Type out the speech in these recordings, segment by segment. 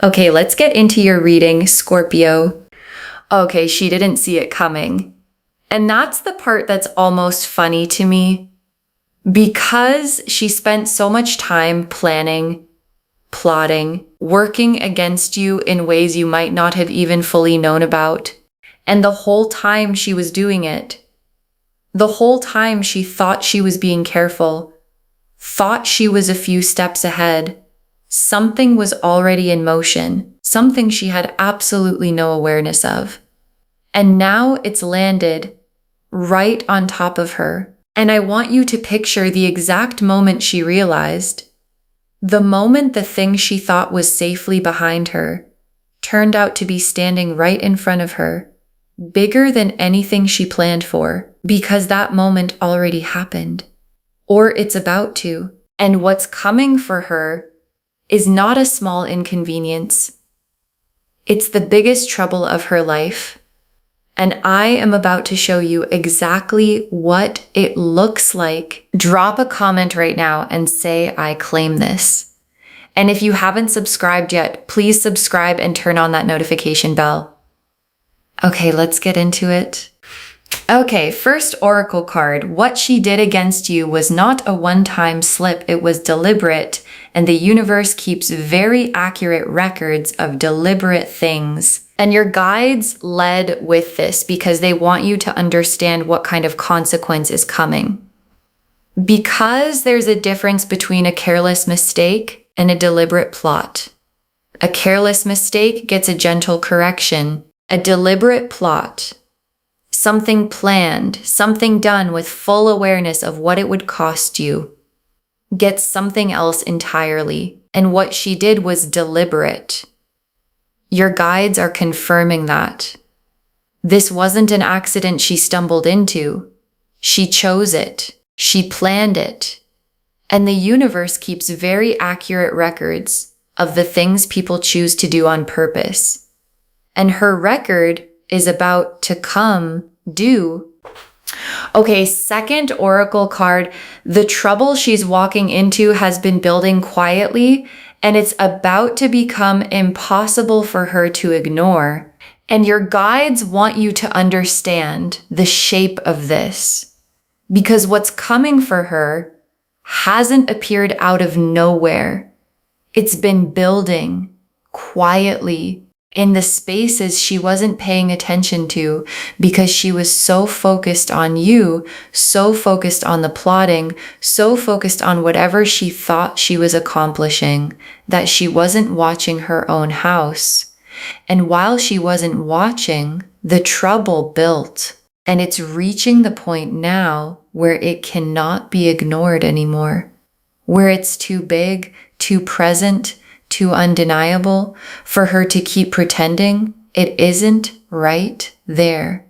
Okay, let's get into your reading, Scorpio. Okay, she didn't see it coming. And that's the part that's almost funny to me. Because she spent so much time planning, plotting, working against you in ways you might not have even fully known about. And the whole time she was doing it, the whole time she thought she was being careful, thought she was a few steps ahead, something was already in motion, something she had absolutely no awareness of. And now it's landed right on top of her. And I want you to picture the exact moment she realized. The moment the thing she thought was safely behind her turned out to be standing right in front of her, bigger than anything she planned for, because that moment already happened. Or it's about to. And what's coming for her is not a small inconvenience. It's the biggest trouble of her life. And I am about to show you exactly what it looks like. Drop a comment right now and say, I claim this. And if you haven't subscribed yet, please subscribe and turn on that notification bell. Okay, let's get into it. Okay, first oracle card. What she did against you was not a one-time slip. It was deliberate, and the universe keeps very accurate records of deliberate things. And your guides led with this because they want you to understand what kind of consequence is coming. Because there's a difference between a careless mistake and a deliberate plot. A careless mistake gets a gentle correction. A deliberate plot, something planned, something done with full awareness of what it would cost you, gets something else entirely. And what she did was deliberate. Your guides are confirming that. This wasn't an accident she stumbled into. She chose it. She planned it. And the universe keeps very accurate records of the things people choose to do on purpose. And her record is about to come due. Okay, second oracle card. The trouble she's walking into has been building quietly, and it's about to become impossible for her to ignore. And your guides want you to understand the shape of this, because what's coming for her hasn't appeared out of nowhere. It's been building quietly in the spaces she wasn't paying attention to because she was so focused on you, so focused on the plotting, so focused on whatever she thought she was accomplishing, that she wasn't watching her own house. And while she wasn't watching, the trouble built. And it's reaching the point now where it cannot be ignored anymore, where it's too big, too present, too undeniable for her to keep pretending it isn't right there.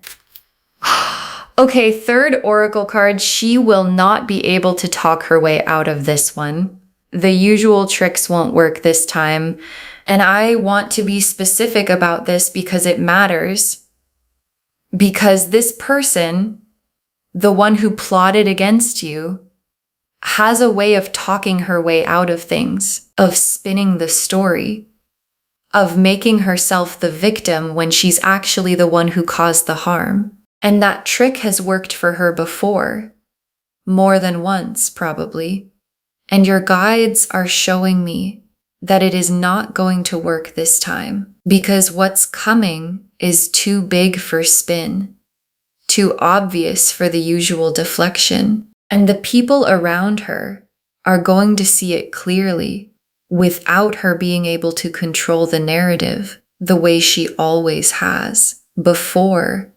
Okay, third oracle card. She will not be able to talk her way out of this one. The usual tricks won't work this time. And I want to be specific about this because it matters. Because this person, the one who plotted against you, has a way of talking her way out of things, of spinning the story, of making herself the victim when she's actually the one who caused the harm. And that trick has worked for her before, more than once probably. And your guides are showing me that it is not going to work this time, because what's coming is too big for spin, too obvious for the usual deflection. And the people around her are going to see it clearly without her being able to control the narrative the way she always has before.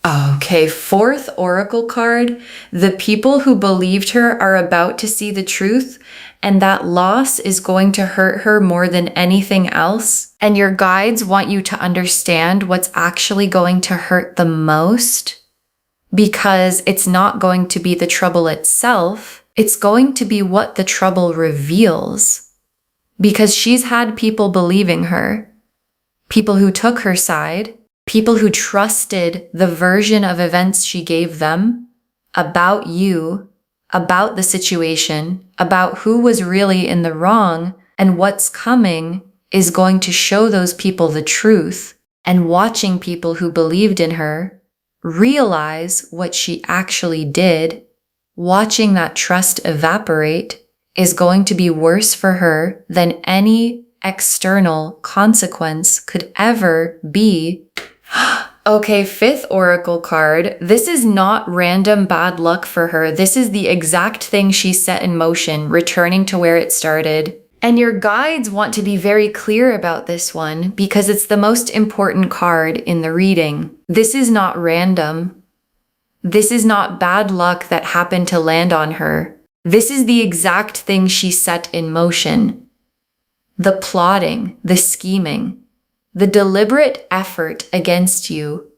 Okay, fourth oracle card. The people who believed her are about to see the truth, and that loss is going to hurt her more than anything else. And your guides want you to understand what's actually going to hurt the most. Because it's not going to be the trouble itself, it's going to be what the trouble reveals. Because she's had people believing her, people who took her side, people who trusted the version of events she gave them about you, about the situation, about who was really in the wrong, and what's coming is going to show those people the truth, and watching people who believed in her realize what she actually did, watching that trust evaporate, is going to be worse for her than any external consequence could ever be. Okay, fifth oracle card. This is not random bad luck for her. This is the exact thing she set in motion, returning to where it started. And your guides want to be very clear about this one because it's the most important card in the reading. This is not random. This is not bad luck that happened to land on her. This is the exact thing she set in motion. The plotting, the scheming, the deliberate effort against you,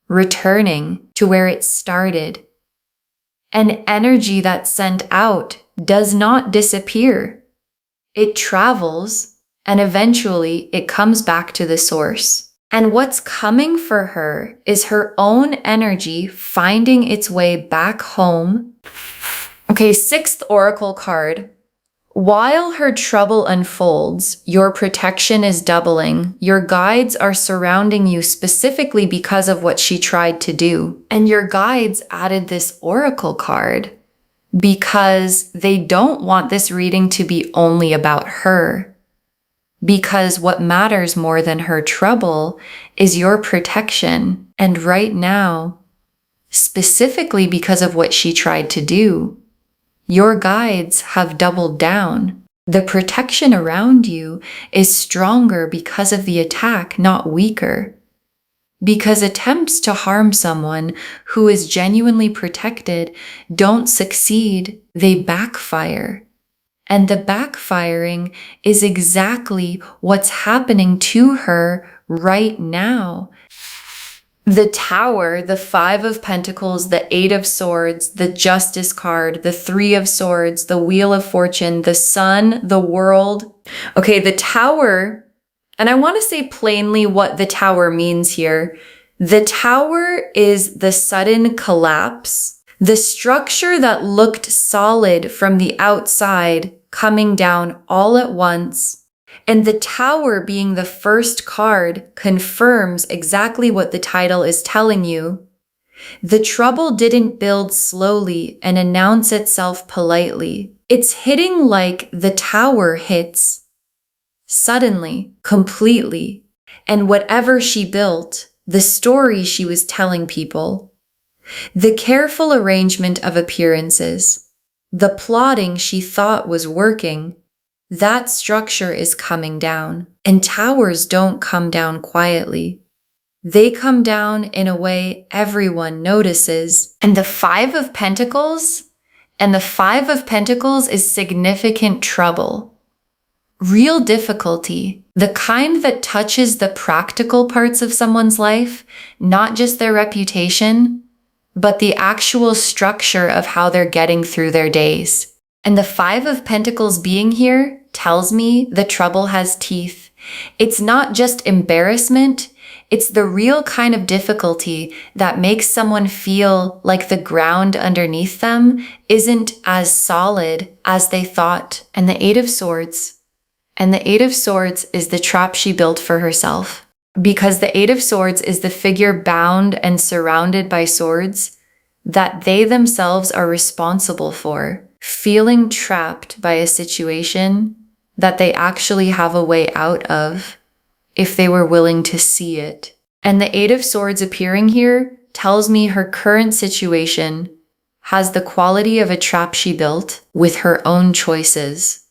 returning to where it started. An energy that's sent out does not disappear. It travels, and eventually it comes back to the source. And what's coming for her is her own energy finding its way back home. Okay, sixth oracle card. While her trouble unfolds, your protection is doubling. Your guides are surrounding you specifically because of what she tried to do. And your guides added this oracle card because they don't want this reading to be only about her. Because what matters more than her trouble is your protection. And right now, specifically because of what she tried to do, your guides have doubled down. The protection around you is stronger because of the attack, not weaker. Because attempts to harm someone who is genuinely protected don't succeed, they backfire. And the backfiring is exactly what's happening to her right now. The Tower, the Five of Pentacles, the Eight of Swords, the Justice card, the Three of Swords, the Wheel of Fortune, the Sun, the World. Okay, the Tower, and I want to say plainly what the Tower means here. The Tower is the sudden collapse, the structure that looked solid from the outside coming down all at once. And the Tower being the first card confirms exactly what the title is telling you. The trouble didn't build slowly and announce itself politely. It's hitting like the Tower hits suddenly, completely. And whatever she built, the story she was telling people, the careful arrangement of appearances, the plotting she thought was working, that structure is coming down. And towers don't come down quietly. They come down in a way everyone notices. And the Five of Pentacles? And the Five of Pentacles is significant trouble. Real difficulty. The kind that touches the practical parts of someone's life, not just their reputation, but the actual structure of how they're getting through their days. And the Five of Pentacles being here tells me the trouble has teeth. It's not just embarrassment, it's the real kind of difficulty that makes someone feel like the ground underneath them isn't as solid as they thought. And the Eight of Swords. And the Eight of Swords is the trap she built for herself. Because the Eight of Swords is the figure bound and surrounded by swords that they themselves are responsible for, feeling trapped by a situation that they actually have a way out of if they were willing to see it. And the Eight of Swords appearing here tells me her current situation has the quality of a trap she built with her own choices,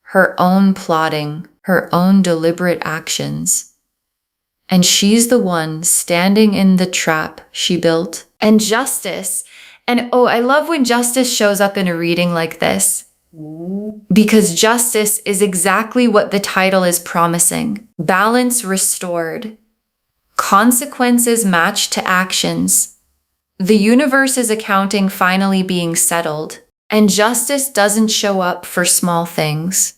her own plotting, her own deliberate actions. And she's the one standing in the trap she built. And Justice. And oh, I love when Justice shows up in a reading like this. Because Justice is exactly what the title is promising. Balance restored. Consequences matched to actions. The universe's accounting finally being settled. And justice doesn't show up for small things.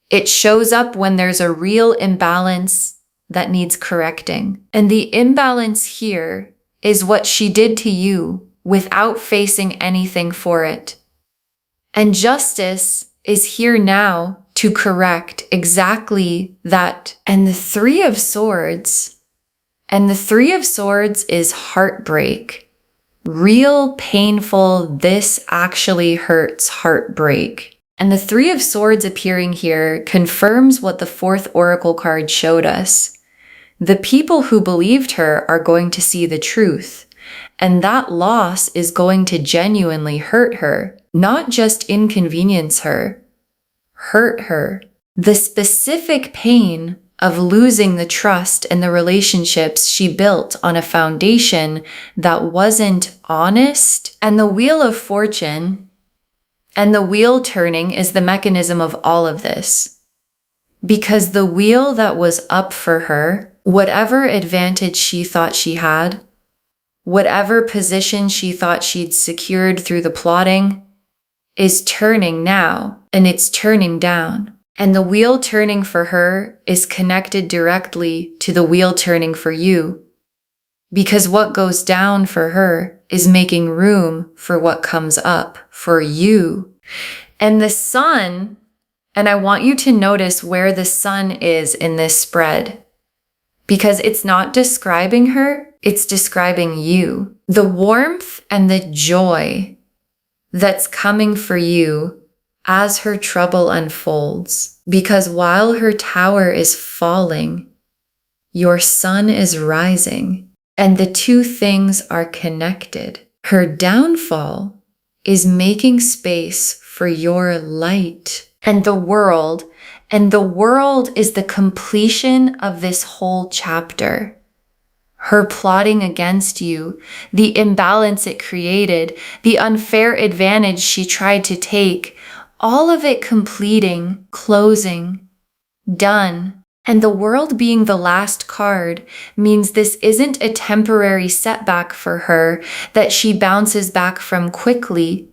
It shows up when there's a real imbalance that needs correcting. And the imbalance here is what she did to you without facing anything for it. And justice is here now to correct exactly that. And the Three of Swords, is heartbreak. Real painful, this actually hurts heartbreak. And the Three of Swords appearing here confirms what the fourth oracle card showed us. The people who believed her are going to see the truth, and that loss is going to genuinely hurt her, not just inconvenience her, hurt her. The specific pain of losing the trust and the relationships she built on a foundation that wasn't honest. And the Wheel of Fortune and the wheel turning is the mechanism of all of this. Because the wheel that was up for her, whatever advantage she thought she had, whatever position she thought she'd secured through the plotting, is turning now, and it's turning down. And the wheel turning for her is connected directly to the wheel turning for you. Because what goes down for her is making room for what comes up for you. And the sun, and I want you to notice where the sun is in this spread. Because it's not describing her, it's describing you. The warmth and the joy that's coming for you as her trouble unfolds. Because while her tower is falling, your sun is rising. And the two things are connected. Her downfall is making space for your light. And the world is the completion of this whole chapter. Her plotting against you, the imbalance it created, the unfair advantage she tried to take, all of it completing, closing, done. And the world being the last card means this isn't a temporary setback for her that she bounces back from quickly.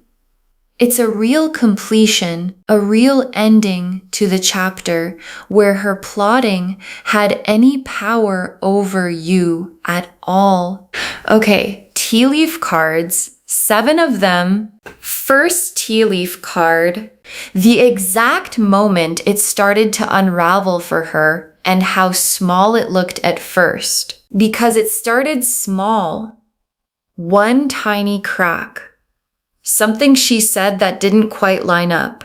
It's a real completion, a real ending to the chapter where her plotting had any power over you at all. Okay, tea leaf cards, 7 of them. First tea leaf card, the exact moment it started to unravel for her and how small it looked at first. Because it started small. One tiny crack. Something she said that didn't quite line up.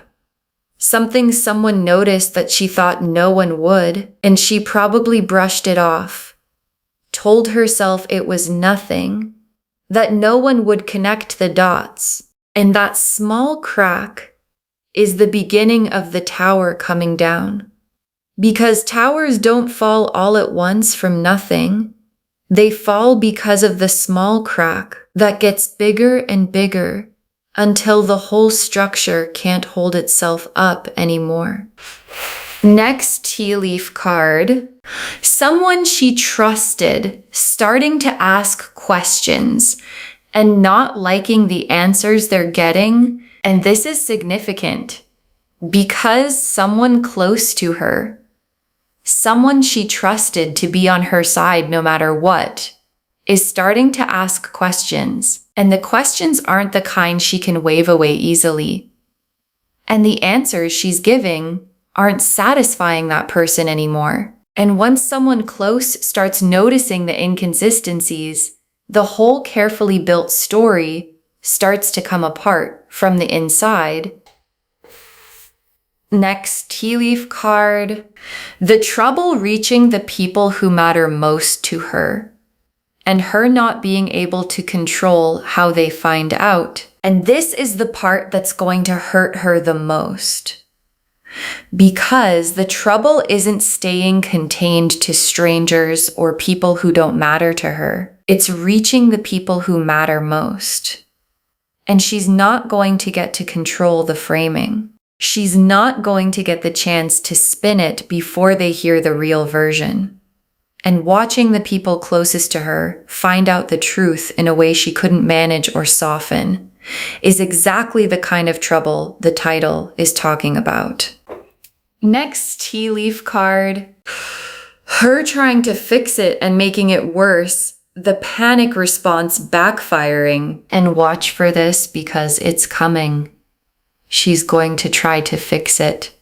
Something someone noticed that she thought no one would, and she probably brushed it off. Told herself it was nothing, that no one would connect the dots. And that small crack is the beginning of the tower coming down. Because towers don't fall all at once from nothing. They fall because of the small crack that gets bigger and bigger until the whole structure can't hold itself up anymore. Next tea leaf card, someone she trusted starting to ask questions and not liking the answers they're getting. And this is significant because someone close to her, someone she trusted to be on her side no matter what, is starting to ask questions. And the questions aren't the kind she can wave away easily. And the answers she's giving aren't satisfying that person anymore. And once someone close starts noticing the inconsistencies, the whole carefully built story starts to come apart from the inside. Next tea leaf card, the trouble reaching the people who matter most to her, and her not being able to control how they find out. And this is the part that's going to hurt her the most. Because the trouble isn't staying contained to strangers or people who don't matter to her. It's reaching the people who matter most. And she's not going to get to control the framing. She's not going to get the chance to spin it before they hear the real version. And watching the people closest to her find out the truth in a way she couldn't manage or soften is exactly the kind of trouble the title is talking about. Next tea leaf card, her trying to fix it and making it worse, the panic response backfiring. And watch for this because it's coming. She's going to try to fix it.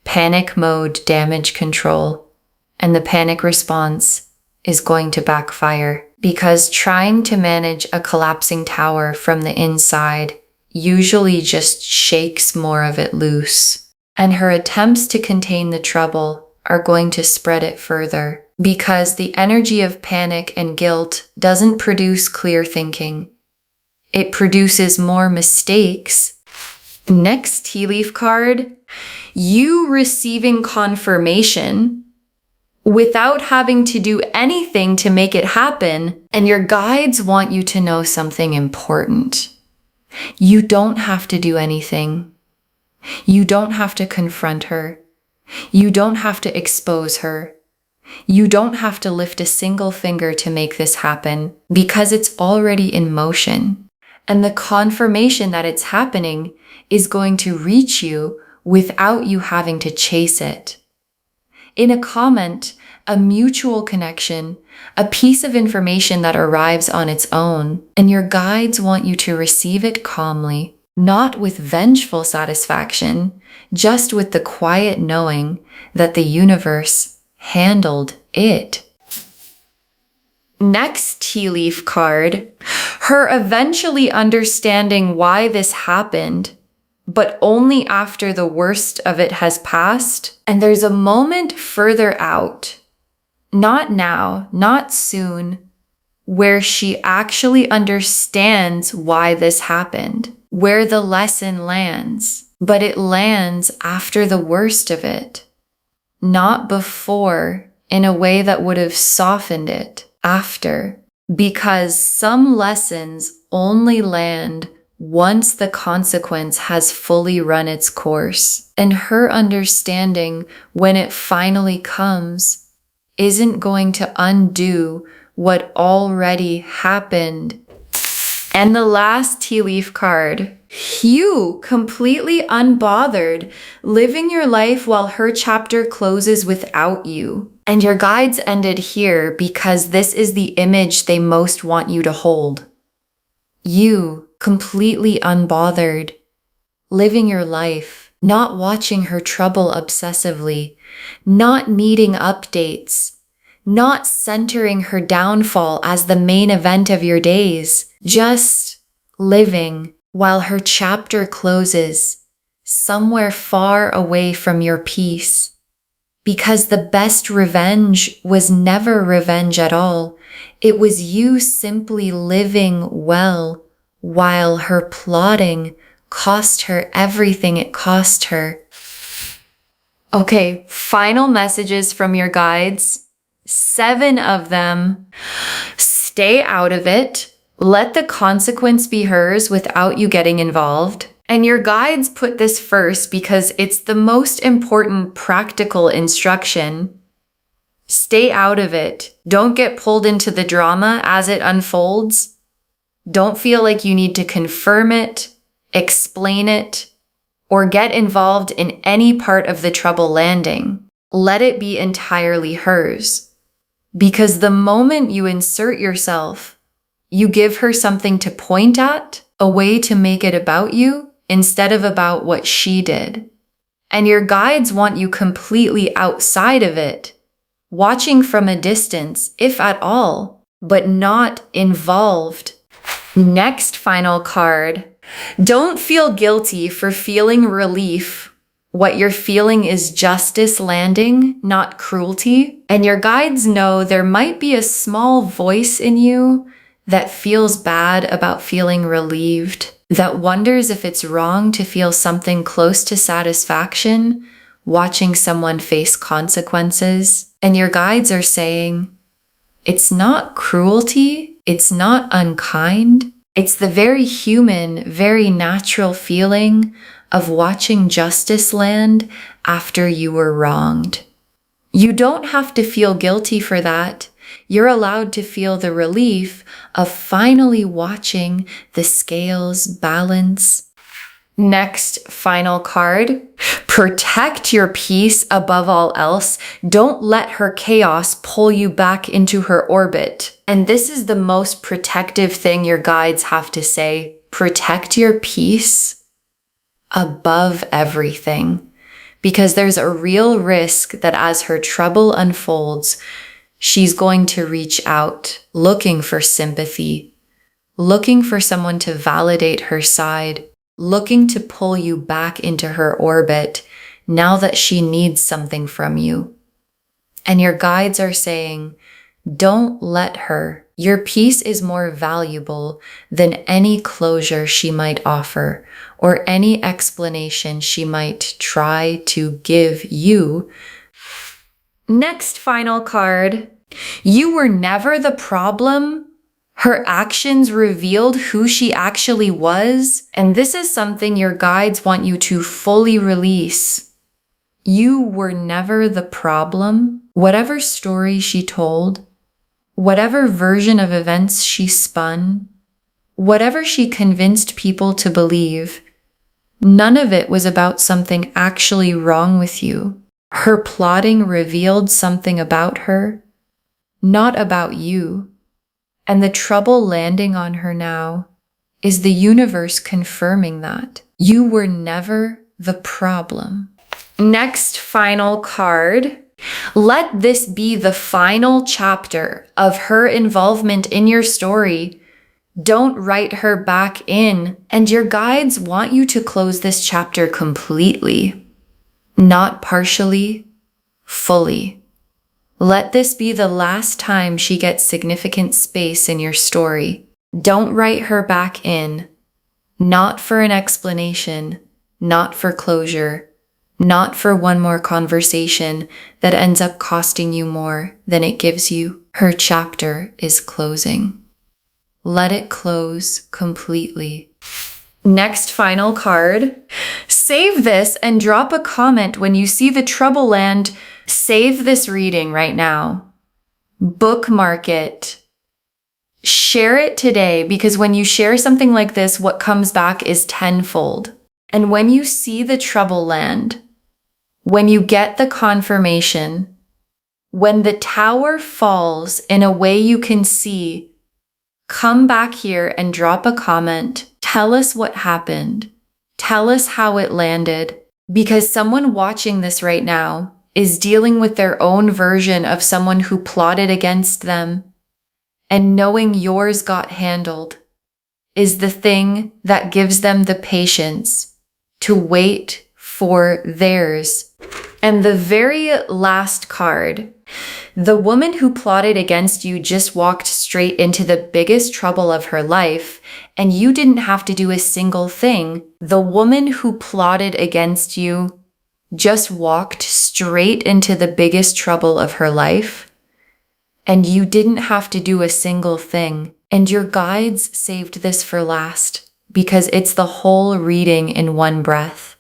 panic mode damage control, and the panic response is going to backfire because trying to manage a collapsing tower from the inside usually just shakes more of it loose. And her attempts to contain the trouble are going to spread it further because the energy of panic and guilt doesn't produce clear thinking. It produces more mistakes. Next tea leaf card, you receiving confirmation without having to do anything to make it happen, and your guides want you to know something important. You don't have to do anything. You don't have to confront her. You don't have to expose her. You don't have to lift a single finger to make this happen because it's already in motion. And the confirmation that it's happening is going to reach you without you having to chase it. In a comment, a mutual connection, a piece of information that arrives on its own, and your guides want you to receive it calmly, not with vengeful satisfaction, just with the quiet knowing that the universe handled it. Next tea leaf card, her eventually understanding why this happened, but only after the worst of it has passed. And there's a moment further out, not now, not soon, where she actually understands why this happened, where the lesson lands, but it lands after the worst of it, not before, in a way that would have softened it after, because some lessons only land once the consequence has fully run its course. And her understanding, when it finally comes, isn't going to undo what already happened. And the last tea leaf card, you completely unbothered, living your life while her chapter closes without you. And your guides ended here because this is the image they most want you to hold. You, completely unbothered, living your life, not watching her trouble obsessively, not needing updates, not centering her downfall as the main event of your days, just living while her chapter closes, somewhere far away from your peace. Because the best revenge was never revenge at all. It was you simply living well while her plotting cost her everything it cost her. Okay, final messages from your guides. 7 of them. Stay out of it. Let the consequence be hers without you getting involved. And your guides put this first because it's the most important practical instruction. Stay out of it. Don't get pulled into the drama as it unfolds. Don't feel like you need to confirm it, explain it, or get involved in any part of the trouble landing. Let it be entirely hers. Because the moment you insert yourself, you give her something to point at, a way to make it about you, instead of about what she did. And your guides want you completely outside of it, watching from a distance, if at all, but not involved. Next final card. Don't feel guilty for feeling relief. What you're feeling is justice landing, not cruelty. And your guides know there might be a small voice in you that feels bad about feeling relieved, that wonders if it's wrong to feel something close to satisfaction, watching someone face consequences. And your guides are saying, it's not cruelty, it's not unkind, it's the very human, very natural feeling of watching justice land after you were wronged. You don't have to feel guilty for that. You're allowed to feel the relief of finally watching the scales balance. Next, final card. Protect your peace above all else. Don't let her chaos pull you back into her orbit. And this is the most protective thing your guides have to say. Protect your peace above everything. because there's a real risk that as her trouble unfolds, she's going to reach out, looking for sympathy, looking for someone to validate her side, looking to pull you back into her orbit now that she needs something from you. And your guides are saying, don't let her. Your peace is more valuable than any closure she might offer or any explanation she might try to give you. Next final card. You were never the problem. Her actions revealed who she actually was, and this is something your guides want you to fully release. You were never the problem. Whatever story she told, whatever version of events she spun, whatever she convinced people to believe, none of it was about something actually wrong with you. Her plotting revealed something about her, not about you. And the trouble landing on her now is the universe confirming that. You were never the problem. Next final card. Let this be the final chapter of her involvement in your story. Don't write her back in. And your guides want you to close this chapter completely, not partially, fully. Let this be the last time she gets significant space in your story. Don't write her back in, not for an explanation, not for closure, not for one more conversation that ends up costing you more than it gives you. Her chapter is closing. Let it close completely. Next final card. Save this and drop a comment when you see the trouble land. Save this reading right now. Bookmark it. Share it today, because when you share something like this, what comes back is tenfold. And when you see the trouble land, when you get the confirmation, when the tower falls in a way you can see, come back here and drop a comment. Tell us what happened. Tell us how it landed, because someone watching this right now is dealing with their own version of someone who plotted against them, and knowing yours got handled is the thing that gives them the patience to wait for theirs. And the very last card, the woman who plotted against you just walked straight into the biggest trouble of her life, and you didn't have to do a single thing. The woman who plotted against you just walked straight into the biggest trouble of her life, and you didn't have to do a single thing. And your guides saved this for last, because it's the whole reading in one breath.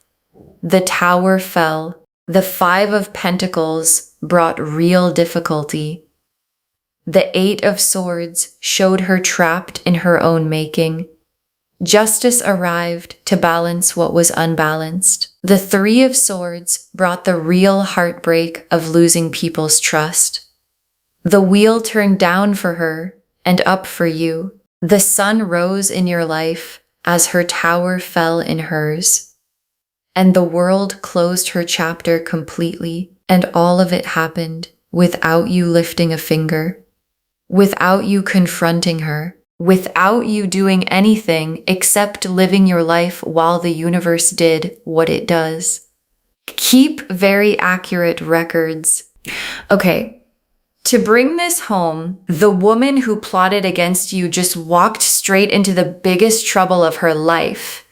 The tower fell. The 5 of Pentacles brought real difficulty. The 8 of Swords showed her trapped in her own making. Justice arrived to balance what was unbalanced. The 3 of Swords brought the real heartbreak of losing people's trust. The wheel turned down for her and up for you. The sun rose in your life as her tower fell in hers. And the world closed her chapter completely, and all of it happened without you lifting a finger, without you confronting her, without you doing anything except living your life while the universe did what it does. Keep very accurate records. Okay, to bring this home, the woman who plotted against you just walked straight into the biggest trouble of her life.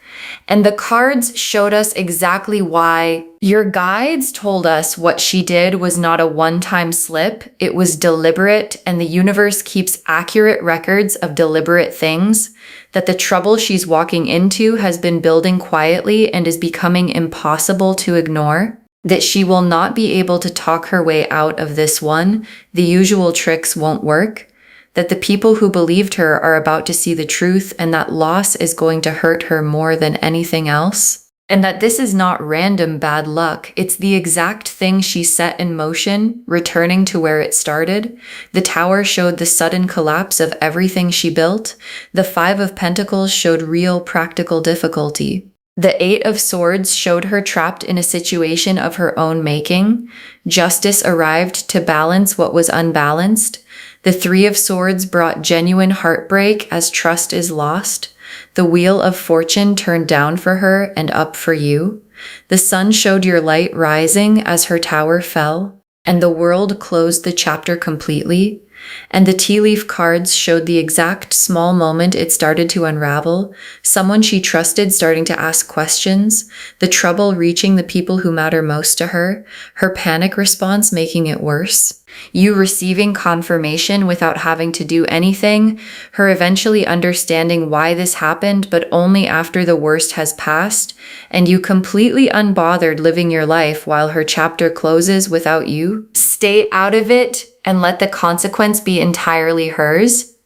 And the cards showed us exactly why. Your guides told us what she did was not a one-time slip. It was deliberate, and the universe keeps accurate records of deliberate things, that the trouble she's walking into has been building quietly and is becoming impossible to ignore, that she will not be able to talk her way out of this one. The usual tricks won't work. That the people who believed her are about to see the truth, and that loss is going to hurt her more than anything else. And that this is not random bad luck. It's the exact thing she set in motion, returning to where it started. The tower showed the sudden collapse of everything she built. The 5 of Pentacles showed real practical difficulty. The Eight of Swords showed her trapped in a situation of her own making. Justice arrived to balance what was unbalanced. The Three of Swords brought genuine heartbreak as trust is lost. The Wheel of Fortune turned down for her and up for you. The sun showed your light rising as her tower fell, and the world closed the chapter completely. And the tea leaf cards showed the exact small moment it started to unravel, someone she trusted starting to ask questions, the trouble reaching the people who matter most to her, her panic response making it worse, you receiving confirmation without having to do anything, her eventually understanding why this happened but only after the worst has passed, and you completely unbothered living your life while her chapter closes without you. Stay out of it and let the consequence be entirely hers.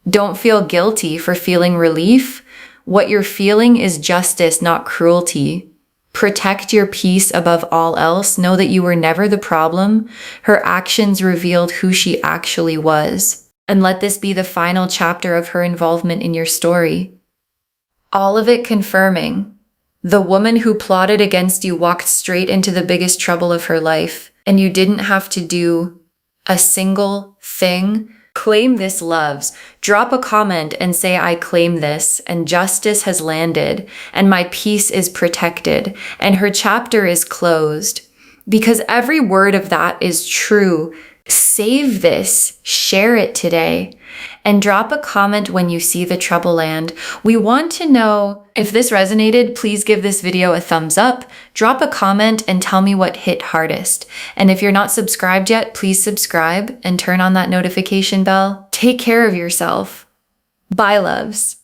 Don't feel guilty for feeling relief. What you're feeling is justice, not cruelty. Protect your peace above all else. Know that you were never the problem. Her actions revealed who she actually was. And let this be the final chapter of her involvement in your story. All of it confirming. The woman who plotted against you walked straight into the biggest trouble of her life, and you didn't have to do a single thing. Claim this, loves. Drop a comment and say, I claim this, and justice has landed, and my peace is protected, and her chapter is closed. Because every word of that is true. Save this, share it today, and drop a comment when you see the trouble land. We want to know if this resonated. Please give this video a thumbs up, drop a comment, and tell me what hit hardest. And if you're not subscribed yet, please subscribe and turn on that notification bell. Take care of yourself. Bye, loves.